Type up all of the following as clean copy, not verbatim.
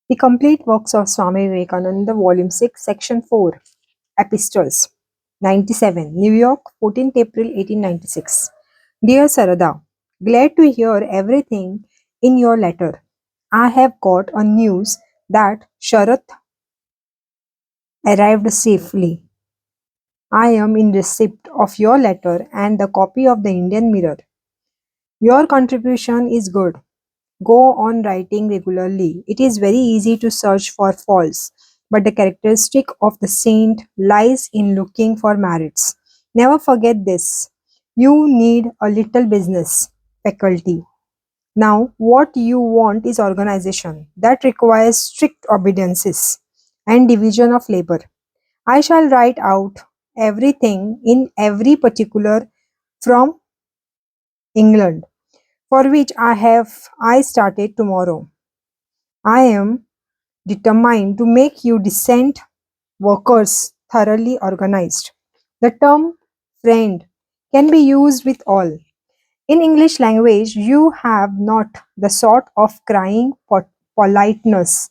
The complete works of Swami Vivekananda, Volume 6, Section 4, Epistles, 97, New York, 14th April 1896. Dear Sarada, glad to hear everything in your letter. I have got a news that Sharath arrived safely. I am in receipt of your letter and the copy of the Indian Mirror. Your contribution is good. Go on writing regularly. It is very easy to search for faults, but the characteristic of the saint lies in looking for merits. Never forget this. You need a little business faculty. Now, what you want is organization that requires strict obediences and division of labor. I shall write out everything in every particular from England, for which I started tomorrow. I am determined to make you decent workers thoroughly organized. The term friend can be used with all. In English language, you have not the sort of crying politeness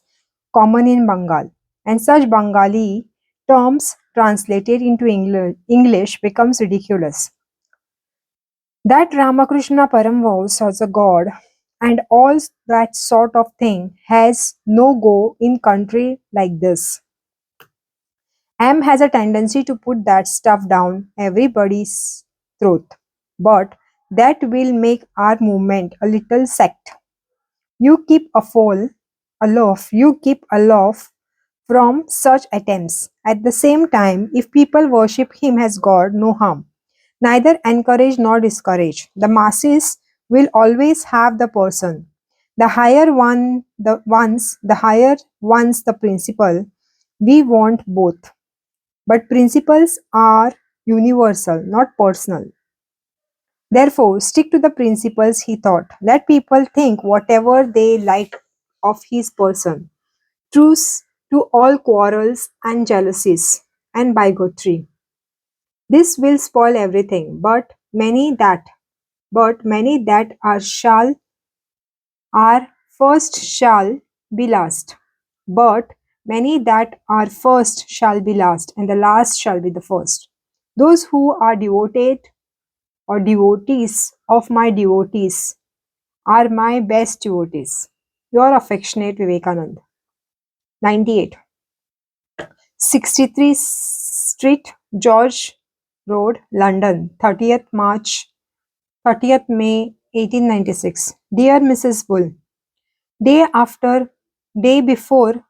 common in Bengal, and such Bengali terms translated into English becomes ridiculous. That Ramakrishna Paramvos as a god and all that sort of thing has no go in country like this. M has a tendency to put that stuff down everybody's throat, but that will make our movement a little sect. You keep you keep aloof from such attempts. At the same time, if people worship him as God, no harm. Neither encourage nor discourage. The masses will always have the person. The higher one's the principle. We want both. But principles are universal, not personal. Therefore, stick to the principles, he thought. Let people think whatever they like of his person. Truce to all quarrels and jealousies and bigotry. This will spoil everything, but many that are first shall be last. But many that are first shall be last, and the last shall be the first. Those who are devoted or devotees of my devotees are my best devotees. Your affectionate Vivekanand. 98. 63 Street, George Road, London, 30th May 1896. Dear Mrs. Bull, day after day before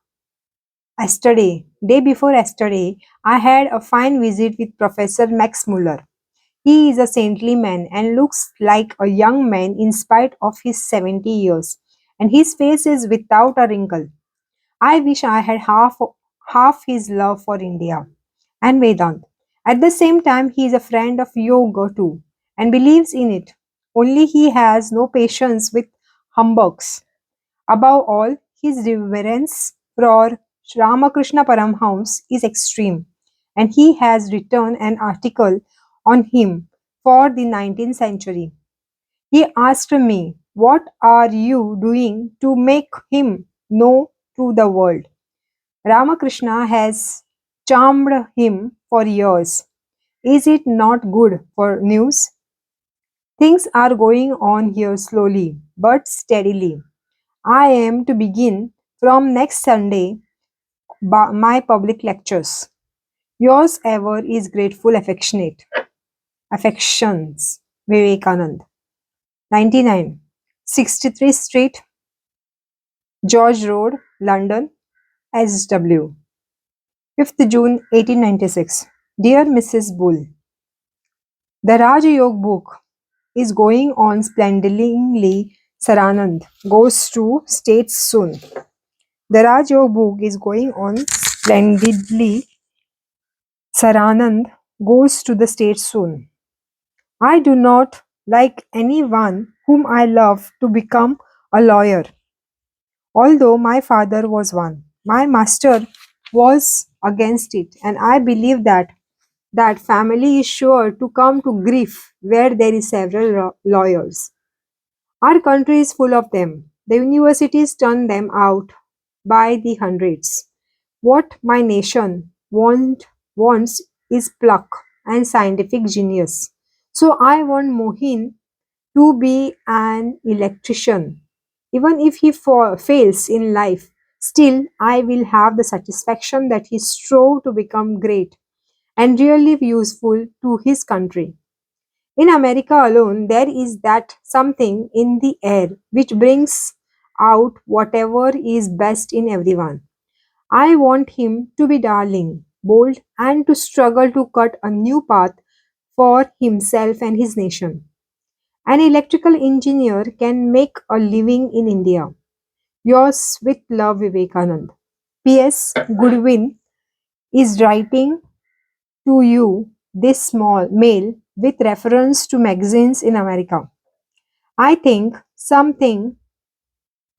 day before yesterday, I had a fine visit with Professor Max Muller. He is a saintly man and looks like a young man in spite of his 70 years, and his face is without a wrinkle. I wish I had half his love for India and Vedant. At the same time, he is a friend of yoga too and believes in it. Only he has no patience with humbugs. Above all, his reverence for Ramakrishna Paramhans is extreme, and he has written an article on him for the 19th century. He asked me, what are you doing to make him know to the world? Ramakrishna has charmed him for years. Is it not good for news? Things are going on here slowly but steadily. I am to begin from next Sunday my public lectures. Yours ever is grateful affectionate. Affections. Vivekanand. 99. 63 Street, George Road, London, SW. 5th June 1896. Dear Mrs. Bull, the Raja Yoga book is going on splendidly. Saranand goes to States soon. The Raj Yoga book is going on splendidly. Saranand goes to the States soon. I do not like anyone whom I love to become a lawyer, although my father was one. My master was against it, and I believe that family is sure to come to grief where there is several lawyers. Our country is full of them. The universities turn them out by the hundreds. What my nation wants is pluck and scientific genius. So I want Mohin to be an electrician. Even if he fails in life, still I will have the satisfaction that he strove to become great and really useful to his country. In America alone, there is that something in the air which brings out whatever is best in everyone. I want him to be darling, bold, and to struggle to cut a new path for himself and his nation. An electrical engineer can make a living in India. Yours with love, Vivekanand. P.S. Goodwin is writing to you this small mail with reference to magazines in America. I think something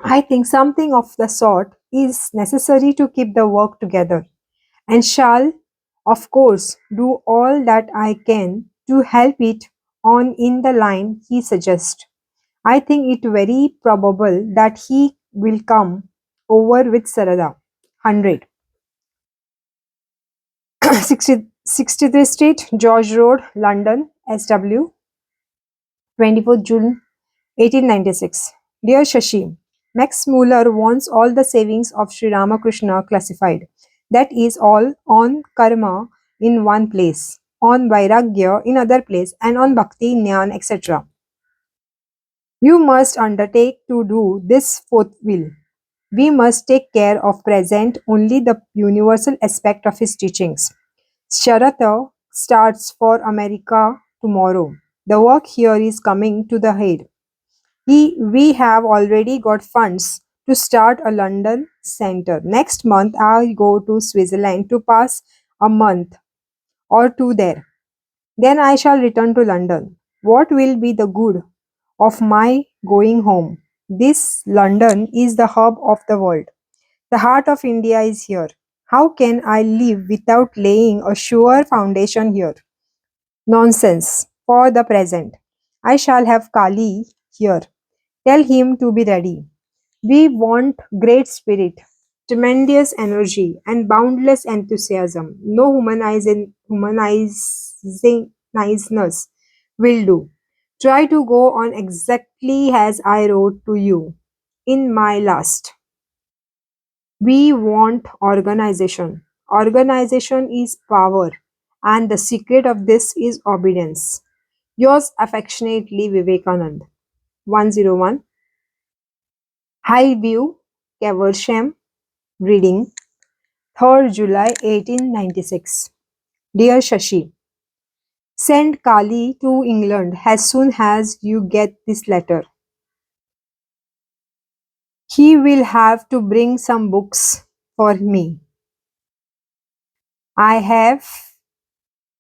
I think something of the sort is necessary to keep the work together, and shall of course do all that I can to help it on in the line he suggests. I think it very probable that he will come over with Sarada. 100. 63 Street, George Road, London, SW, 24th June 1896. Dear Shashi, Max Muller wants all the savings of Sri Ramakrishna classified. That is all on karma in one place, on vairagya in other place, and on bhakti, jnana, etc. You must undertake to do this forthwith. We must take care of present only the universal aspect of his teachings. Sharata starts for America tomorrow. The work here is coming to the head. We have already got funds to start a London center. Next month, I'll go to Switzerland to pass a month or two there. Then I shall return to London. What will be the good of my going home? This London is the hub of the world. The heart of India is here. How can I live without laying a sure foundation here? Nonsense. For the present, I shall have Kali here. Tell him to be ready. We want great spirit, tremendous energy, and boundless enthusiasm. No humanizing niceness will do. Try to go on exactly as I wrote to you in my last. We want organization. Organization is power, and the secret of this is obedience. Yours affectionately, Vivekanand. 101. Highview, Caversham, Reading, 3rd July 1896. Dear Shashi, send Kali to England as soon as you get this letter. He will have to bring some books for me. I have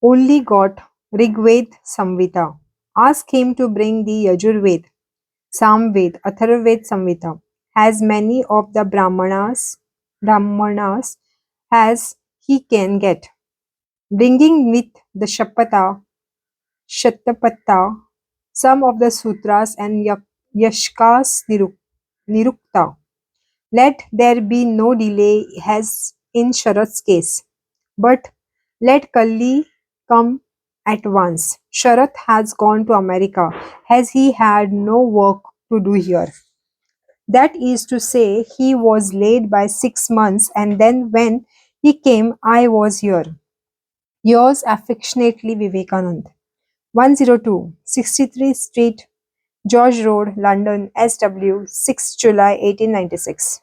only got Rigved Samvita. Ask him to bring the Yajurved, Samved, Atharvaved Samvita, as many of the Brahmanas as he can get, bringing with the Shatapatha, some of the sutras and Yashkas Nirukta. Let there be no delay as in Sharat's case, but let Kalli come at once. Sharat has gone to America as he had no work to do here. That is to say, he was laid by 6 months, and then when he came, I was here. Yours affectionately, Vivekanand. 102, 63 Street, George Road, London, SW, 6 July 1896.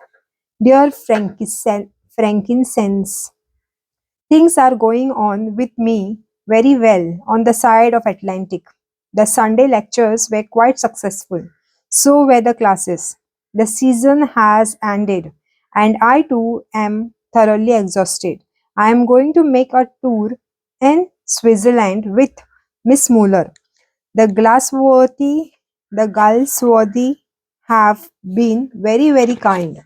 Dear Frankincense, things are going on with me very well on the side of Atlantic. The Sunday lectures were quite successful. So were the classes. The season has ended, and I too am thoroughly exhausted. I am going to make a tour in Switzerland with Miss Muller. The Galsworthy have been very, very kind.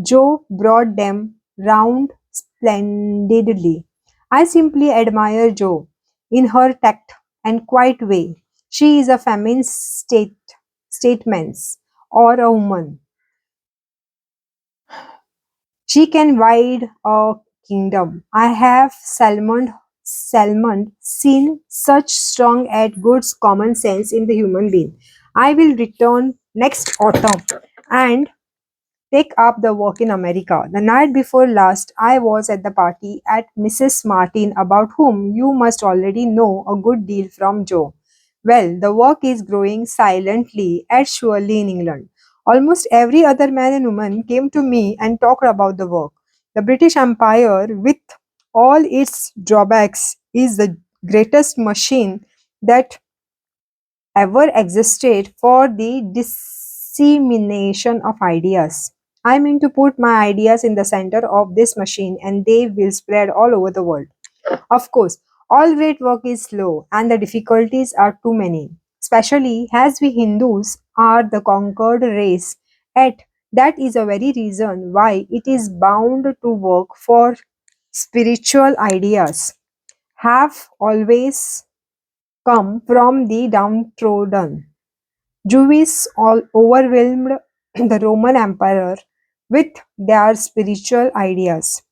Joe brought them round splendidly. I simply admire Jo in her tact and quiet way. She is a feminine statement or a woman She can wide a kingdom. I have Salmon seen such strong and good common sense in the human being. I will return next autumn and take up the work in America. The night before last, I was at the party at Mrs. Martin, about whom you must already know a good deal from Joe. Well, the work is growing silently and surely in England. Almost every other man and woman came to me and talked about the work. The British Empire, with all its drawbacks, is the greatest machine that ever existed for the dissemination of ideas. I mean to put my ideas in the center of this machine and they will spread all over the world. Of course, all great work is slow and the difficulties are too many, especially as we Hindus are the conquered race. Yet, that is a very reason why it is bound to work for spiritual ideas have always come from the downtrodden. Jews all overwhelmed the Roman Emperor with their spiritual ideas.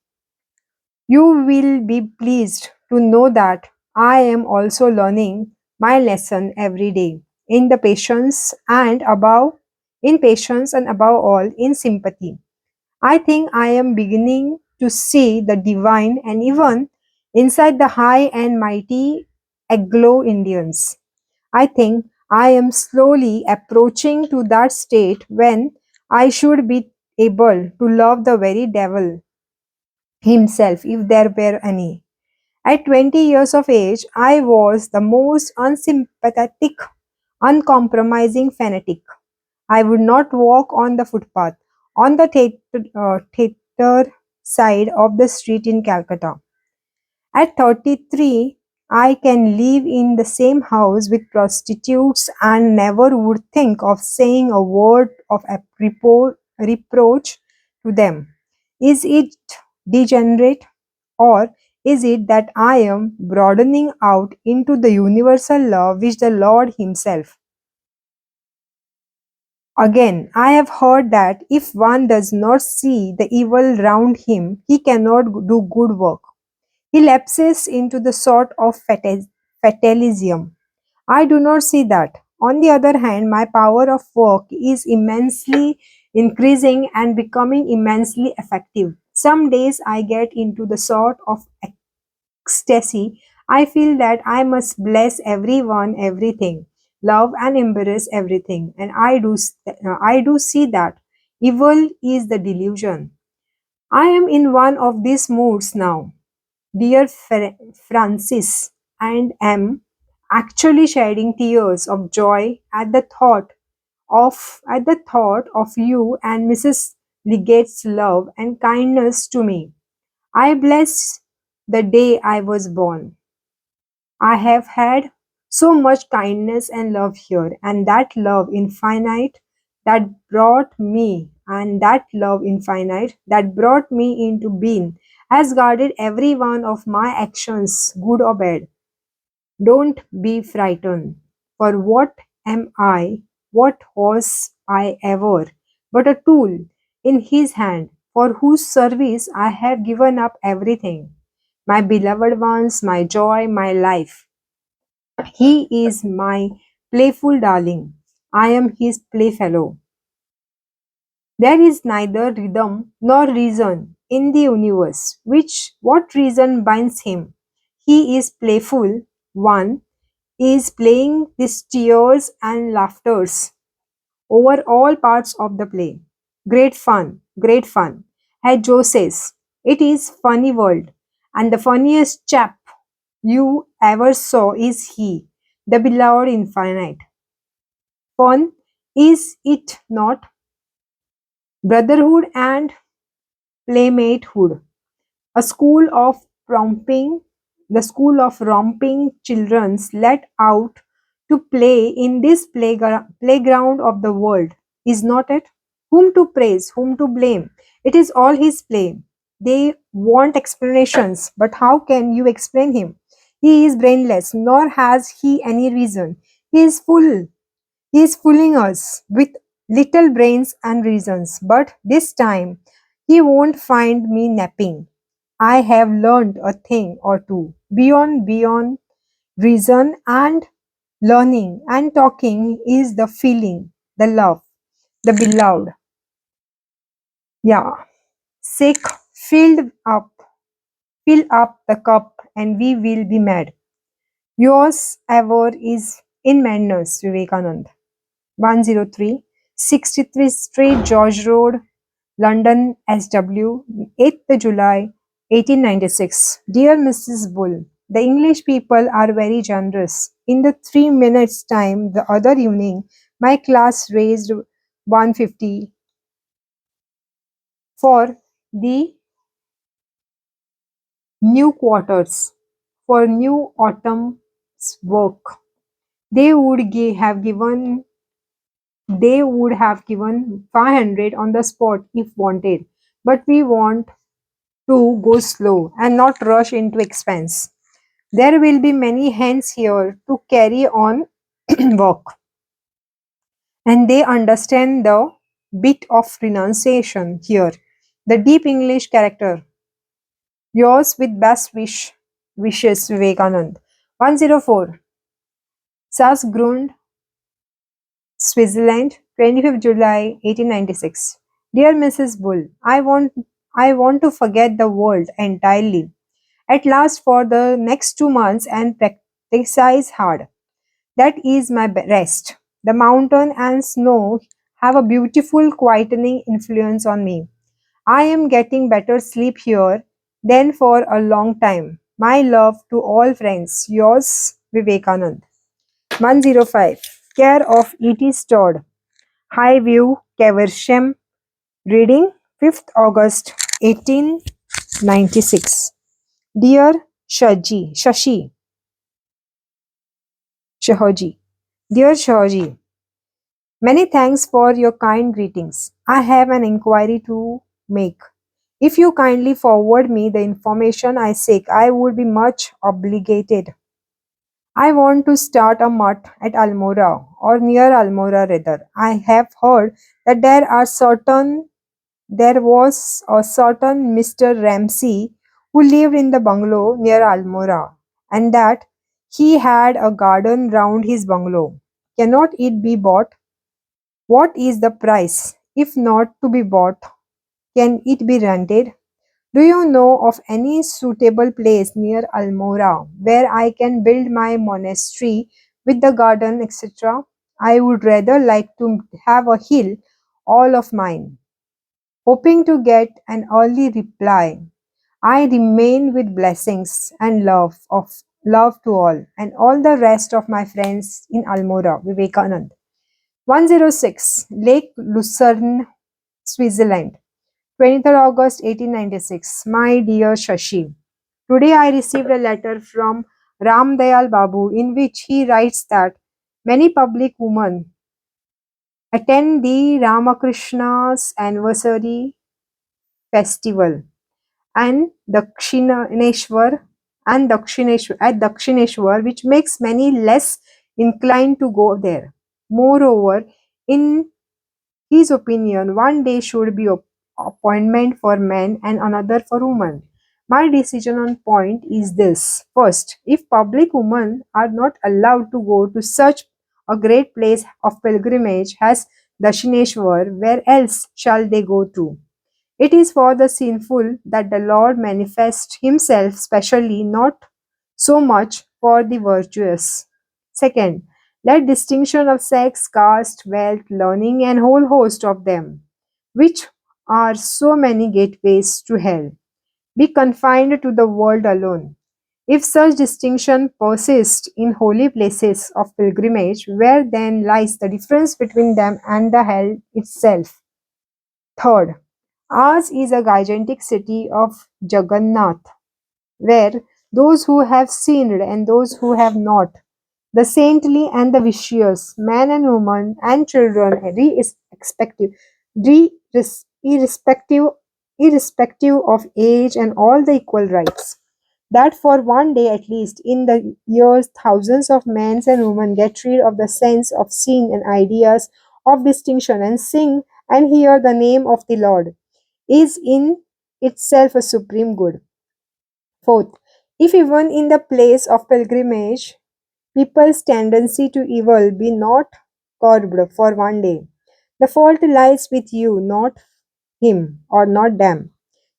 You will be pleased to know that I am also learning my lesson every day in the patience and above in patience and above all in sympathy. I think I am beginning to see the divine and even inside the high and mighty Anglo Indians. I think I am slowly approaching to that state when I should be able to love the very devil himself if there were any. At 20 years of age, I was the most unsympathetic, uncompromising fanatic. I would not walk on the footpath on the theatre side of the street in Calcutta. At 33, I can live in the same house with prostitutes and never would think of saying a word of reproach to them. Is it degenerate, or is it that I am broadening out into the universal love which the Lord Himself? Again, I have heard that if one does not see the evil round him, he cannot do good work. He lapses into the sort of fatalism. I do not see that. On the other hand, my power of work is immensely increasing and becoming immensely effective. Some days I get into the sort of ecstasy. I feel that I must bless everyone, everything, love and embrace everything. And I do see that evil is the delusion. I am in one of these moods now, dear Francis, and am actually shedding tears of joy at the thought of you and Mrs. Legate's love and kindness to me. I bless the day I was born. I have had so much kindness and love here, and that love infinite that that brought me into being has guarded every one of my actions, good or bad. Don't be frightened. For what am I? What was I ever? But a tool in his hand, for whose service I have given up everything. My beloved ones, my joy, my life. He is my playful darling. I am his playfellow. There is neither rhythm nor reason in the universe. What reason binds him? He is playful. One is playing these tears and laughters over all parts of the play. Great fun, great fun. As Joe says, it is funny world, and the funniest chap you ever saw is he, the beloved infinite. Fun, is it not? Brotherhood and playmatehood. A school of romping, the school of romping children's let out to play in this playground of the world, is not it? Whom to praise, whom to blame? It is all his play. They want explanations, but how can you explain him? He is brainless, nor has he any reason. He is full. He is fooling us with little brains and reasons. But this time He won't find me napping. I have learned a thing or two. Beyond reason and learning and talking is the feeling, the love, the beloved. Yeah. Sick, filled up, fill up the cup and we will be mad. Yours ever is in madness, Vivekanand. 103, 63 Street, George Road, London, SW, 8th July 1896. Dear Mrs. Bull, the English people are very generous. In the 3 minutes time the other evening, my class raised 150 for the new quarters, for new autumn's work. They would have given 500 on the spot if wanted, but we want to go slow and not rush into expense. There will be many hands here to carry on work, and they understand the bit of renunciation here, the deep English character. Yours with best wishes, Vivekanand. 104. Salzgrund, Switzerland, 25th July 1896. Dear Mrs. Bull, I want to forget the world entirely at last for the next 2 months and practice hard. That is my rest. The mountain and snow have a beautiful quietening influence on me. I am getting better sleep here than for a long time. My love to all friends. Yours, Vivekanand. 105. Care of E.T. Stodd. High View, Caversham. Reading 5th August 1896. Dear Shahaji. Dear Shahaji, many thanks for your kind greetings. I have an inquiry to make. If you kindly forward me the information I seek, I would be much obligated. I want to start a mutt at Almora, or near Almora rather. I have heard that there was a certain Mr. Ramsay who lived in the bungalow near Almora, and that he had a garden round his bungalow. Cannot it be bought? What is the price? If not to be bought, can it be rented? Do you know of any suitable place near Almora where I can build my monastery with the garden, etc.? I would rather like to have a hill all of mine. Hoping to get an early reply, I remain with blessings and love to all and all the rest of my friends in Almora, Vivekanand. 106 Lake Lucerne, Switzerland. 23rd August 1896. My dear Shashi, today I received a letter from Ram Dayal Babu in which he writes that many public women attend the Ramakrishna's anniversary festival and Dakshineshwar, which makes many less inclined to go there. Moreover, in his opinion, one day should be appointment for men and another for women. My decision on point is this. First, if public women are not allowed to go to such a great place of pilgrimage as Dashineshwar, where else shall they go to? It is for the sinful that the Lord manifests himself specially, not so much for the virtuous. Second, let distinction of sex, caste, wealth, learning, and whole host of them, which are so many gateways to hell, be confined to the world alone. If such distinction persists in holy places of pilgrimage, where then lies the difference between them and the hell itself? Third, ours is a gigantic city of Jagannath, where those who have sinned and those who have not, the saintly and the vicious, man and woman and children, re- irrespective, irrespective of age and all the equal rights, that for one day at least in the years thousands of men and women get rid of the sense of sin and ideas of distinction and sing and hear the name of the Lord. is in itself a supreme good. Fourth, if even in the place of pilgrimage, people's tendency to evil be not curbed for one day, the fault lies with you, not him or not them.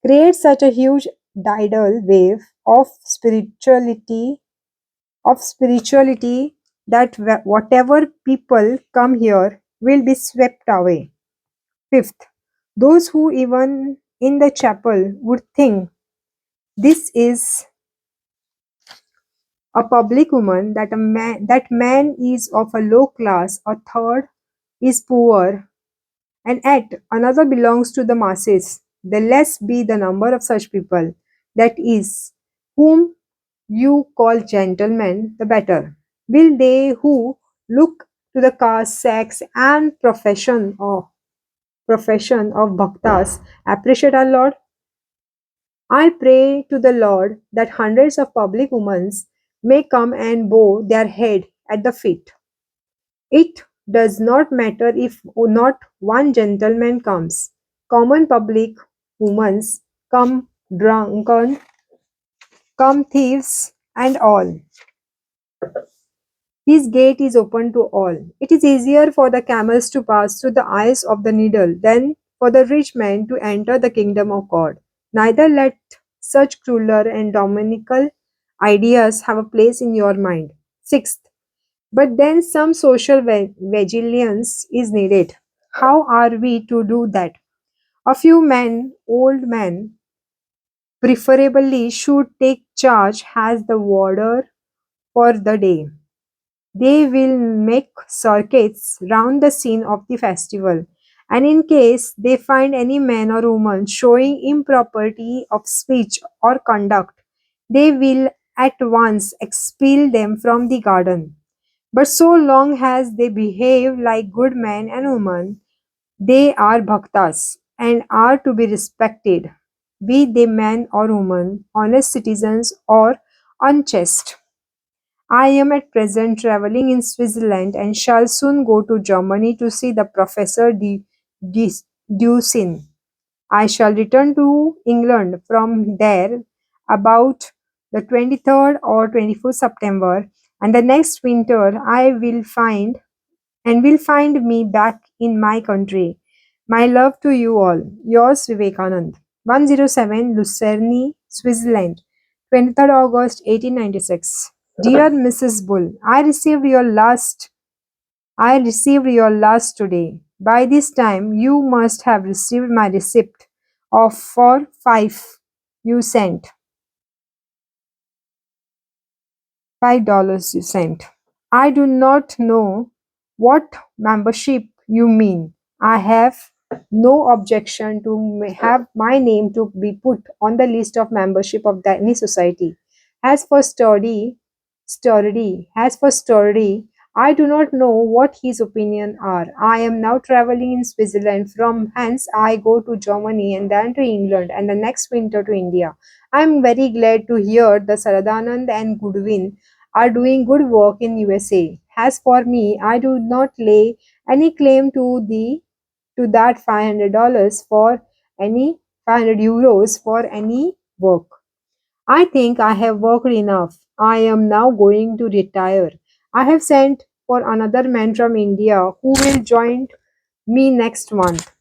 Create such a huge tidal wave of spirituality that whatever people come here will be swept away. Fifth, those who even in the chapel would think this is a public woman, that man is of a low class, a third is poor, and yet another belongs to the masses. The less be the number of such people, that is, whom you call gentlemen, the better. Will they who look to the caste, sex, and profession of bhaktas appreciate our Lord? I pray to the Lord that hundreds of public women may come and bow their head at the feet. It does not matter if not one gentleman comes. Common public women come drunken, come thieves, and all. His gate is open to all. It is easier for the camels to pass through the eyes of the needle than for the rich man to enter the kingdom of God. Neither let such crueler and dominical ideas have a place in your mind. Sixth, but then some social vigilance is needed. How are we to do that? A few men, old men, preferably, should take charge as the warder for the day. They will make circuits round the scene of the festival, and in case they find any man or woman showing impropriety of speech or conduct, they will at once expel them from the garden. But so long as they behave like good men and women, they are bhaktas and are to be respected, be they man or woman, honest citizens or unchaste. I am at present traveling in Switzerland and shall soon go to Germany to see the Professor de Deucin. I shall return to England from there about the 23rd or 24th September, and the next winter I will find me back in my country. My love to you all. Yours, Vivekanand. 107 Lucerne, Switzerland, 23rd August 1896. Dear Mrs. Bull, I received your last today. By this time you must have received my receipt of for 5 you sent. $5 you sent. I do not know what membership you mean. I have no objection to have my name to be put on the list of membership of any society. As for Story, I do not know what his opinion are. I am now traveling in Switzerland. From hence I go to Germany and then to England and the next winter to India. I am very glad to hear the Saradanand and Goodwin are doing good work in USA. As for me, I do not lay any claim to that $500 for any €500 for any work. I think I have worked enough. I am now going to retire. I have sent for another man from India who will join me next month.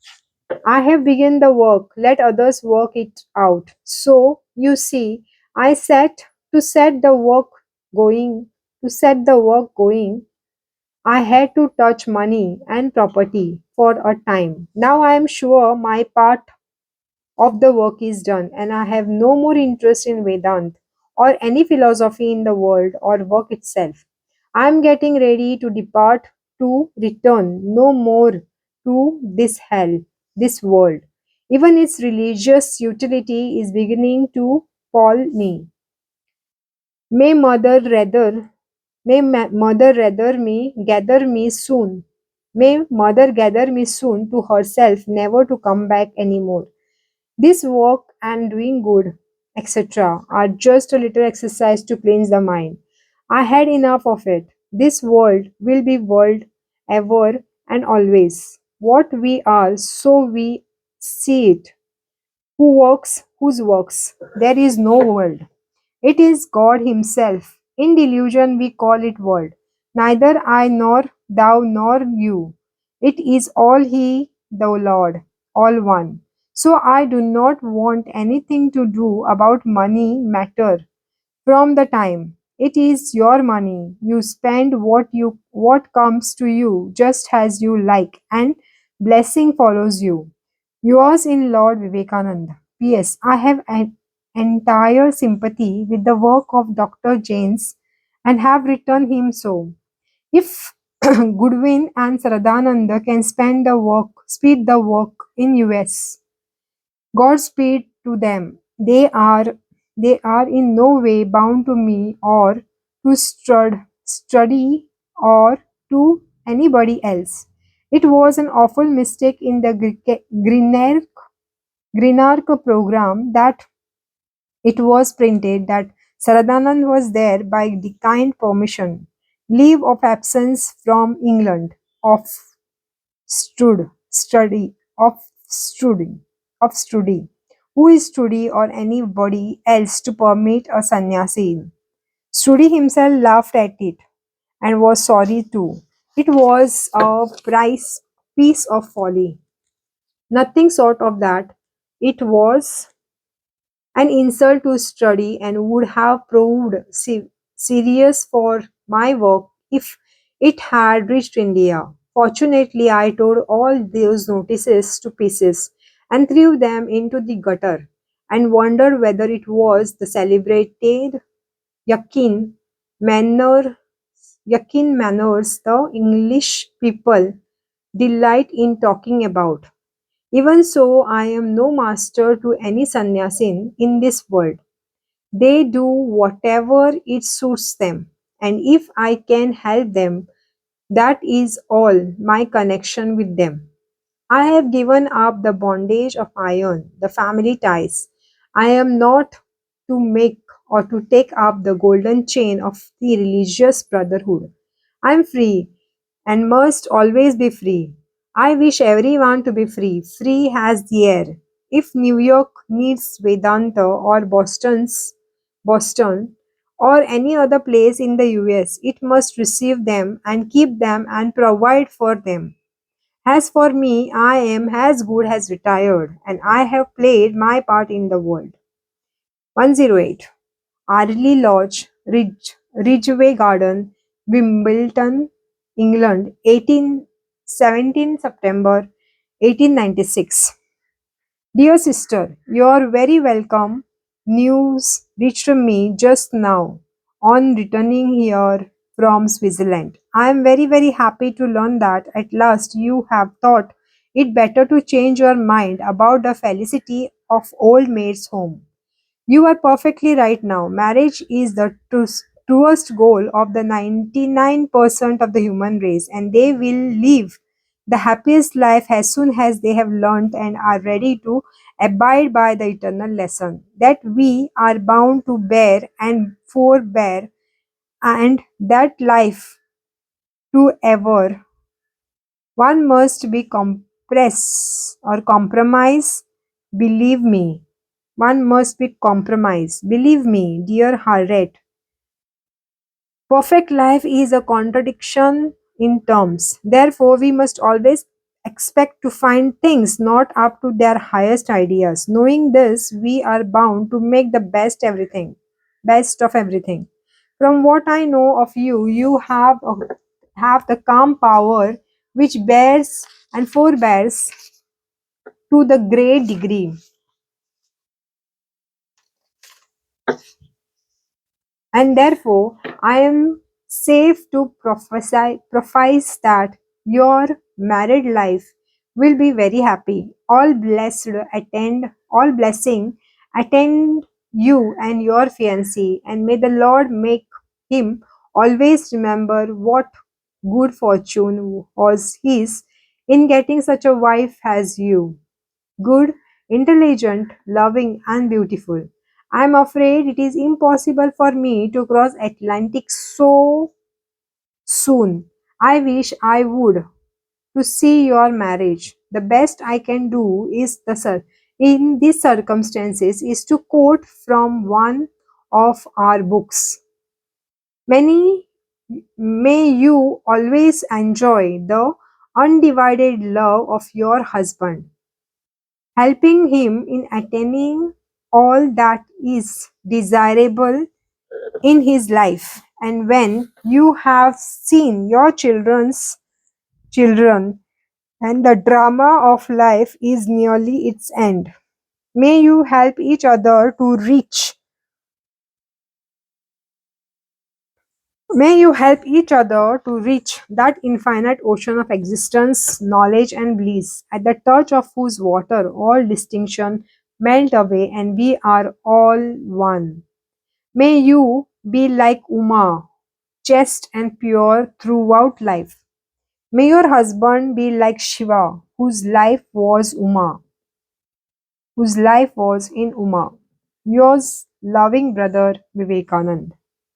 I have begun the work. Let others work it out. So, you see, I set to set the work going. To set the work going, I had to touch money and property for a time. Now I am sure my part of the work is done, and I have no more interest in Vedant or any philosophy in the world or work itself. I am getting ready to depart to return no more to this hell, this world. Even its religious utility is beginning to pall me. May mother rather May mother rather gather me soon. May mother gather me soon to herself, never to come back any more. This work and doing good, etc., are just a little exercise to cleanse the mind. I had enough of it. This world will be world ever and always. What we are, so we see it. whose works there is no world. It is God Himself. In delusion we call it world. Neither I nor thou nor you. It is all He, the Lord, all one. So I do not want anything to do about money matter. From the time it is your money, you spend what comes to you just as you like, and blessing follows you. Yours in Lord Vivekananda. P.S. I have an entire sympathy with the work of Dr. James and have written him so. If Goodwin and Saradananda can speed the work in US, Godspeed to them. They are in no way bound to me or to study or to anybody else. It was an awful mistake in the Grinark program that it was printed that Saradanand was there by the kind permission, leave of absence from England, of stood study of study of study who is Studi or anybody else to permit a sannyasi. Studi himself laughed at it and was sorry too. It was a piece of folly. Nothing short of that. It was an insult to study and would have proved serious for my work if it had reached India. Fortunately, I tore all those notices to pieces and threw them into the gutter and wondered whether it was the celebrated Yakin manner, Yakin manners the English people delight in talking about. Even so, I am no master to any sannyasin in this world. They do whatever it suits them, and if I can help them, that is all my connection with them. I have given up the bondage of iron, the family ties. I am not to make or to take up the golden chain of the religious brotherhood. I am free and must always be free. I wish everyone to be free, free as the air. If New York needs Vedanta or Boston or any other place in the US, it must receive them and keep them and provide for them. As for me, I am as good as retired and I have played my part in the world. 108. Arley Lodge, Ridgeway Garden, Wimbledon, England, 17 September 1896. Dear sister, your very welcome news reached me just now on returning here from Switzerland. I am very happy to learn that at last you have thought it better to change your mind about the felicity of old maid's home. You are perfectly right now. Marriage is the truest goal of the 99% of the human race, and they will live the happiest life as soon as they have learnt and are ready to abide by the eternal lesson that we are bound to bear and forbear, and that life to ever one must be compressed or compromise. Believe me, one must be compromised. Believe me, dear Harriet, perfect life is a contradiction in terms. Therefore, we must always expect to find things not up to their highest ideas. Knowing this, we are bound to make the best of everything. From what I know of you, you have the calm power which bears and forbears to the great degree. And therefore I am safe to prophesy that your married life will be very happy. All blessing attend you and your fiancé, and may the Lord make him always remember what good fortune was his in getting such a wife as you. Good, intelligent, loving, and beautiful. I am afraid it is impossible for me to cross Atlantic so soon. I wish I would to see your marriage. The best I can do in these circumstances is to quote from one of our books. Many may you always enjoy the undivided love of your husband, helping him in attaining all that is desirable in his life. And when you have seen your children's children and the drama of life is nearly its end, may you help each other to reach May you help each other to reach that infinite ocean of existence, knowledge, and bliss, at the touch of whose water all distinction melt away and we are all one. May you be like Uma, chaste and pure throughout life. May your husband be like Shiva, whose life was in Uma. Yours loving brother Vivekanand.